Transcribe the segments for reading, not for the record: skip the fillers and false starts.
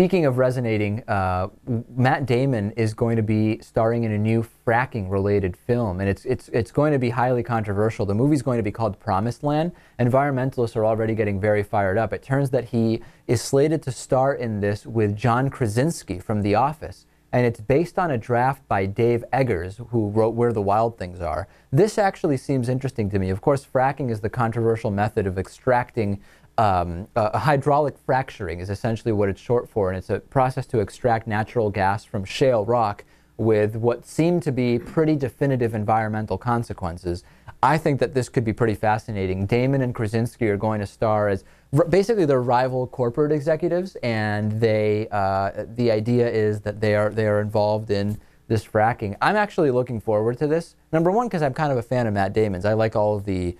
Speaking of resonating, Matt Damon is going to be starring in a new fracking-related film, and it's going to be highly controversial. The movie's going to be called Promised Land. Environmentalists are already getting very fired up. It turns that he is slated to star in this with John Krasinski from The Office, and it's based on a draft by Dave Eggers, who wrote Where the Wild Things Are. This actually seems interesting to me. Of course, fracking is the controversial method of extracting hydraulic fracturing is essentially what it's short for, and it's a process to extract natural gas from shale rock with what seem to be pretty definitive environmental consequences. I think that this could be pretty fascinating. Damon and Krasinski are going to star as basically they're rival corporate executives, and they the idea is that they are involved in this fracking. I'm actually looking forward to this. Number one, because I'm kind of a fan of Matt Damon's. I like all of the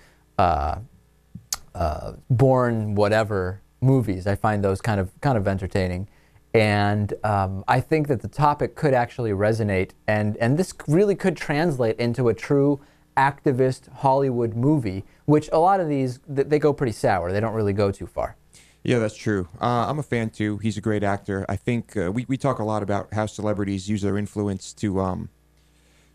Born whatever movies. I find those kind of entertaining, and I think that the topic could actually resonate, and this really could translate into a true activist Hollywood movie, which a lot of these they go pretty sour. They don't really go too far. Yeah, that's true. I'm a fan too. He's a great actor. I think we talk a lot about how celebrities use their influence to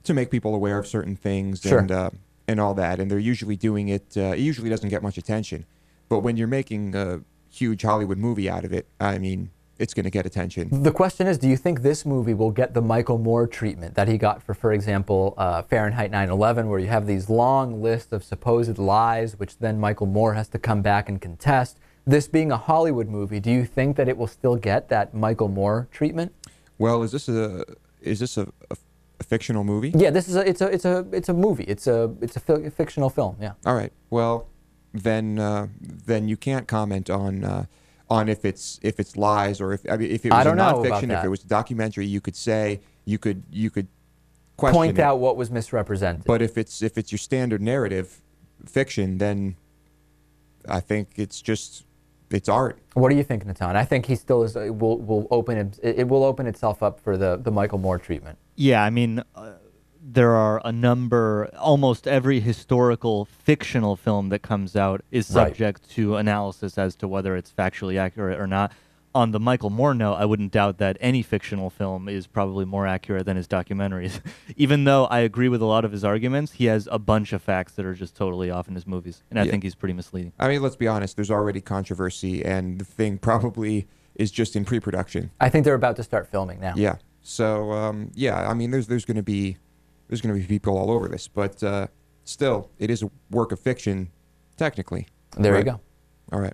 make people aware of certain things. Sure. And all that, and they're usually doing it. It usually doesn't get much attention, but when you're making a huge Hollywood movie out of it, I mean, it's going to get attention. The question is, do you think this movie will get the Michael Moore treatment that he got for example, Fahrenheit 9/11, where you have these long lists of supposed lies, which then Michael Moore has to come back and contest? This being a Hollywood movie, do you think that it will still get that Michael Moore treatment? Well, is this a fictional movie? Yeah, this is it's a movie. It's a fictional film. Yeah. All right. Well, then you can't comment on if it's lies, or if it was I don't a know nonfiction. about that. If it was a documentary, you could say you could question Point it. out what was misrepresented. But if it's your standard narrative fiction, then I think it's art. What do you think, Natan? I think he still is. It will open itself up for the Michael Moore treatment. Yeah, I mean, there are a number. Almost every historical fictional film that comes out is subject to analysis as to whether it's factually accurate or not. On the Michael Moore note, I wouldn't doubt that any fictional film is probably more accurate than his documentaries. Even though I agree with a lot of his arguments, he has a bunch of facts that are just totally off in his movies, and I think he's pretty misleading. I mean, let's be honest. There's already controversy, and the thing probably is just in pre-production. I think they're about to start filming now. Yeah. So yeah, I mean, there's going to be people all over this, but still, it is a work of fiction, technically. There you go. All right.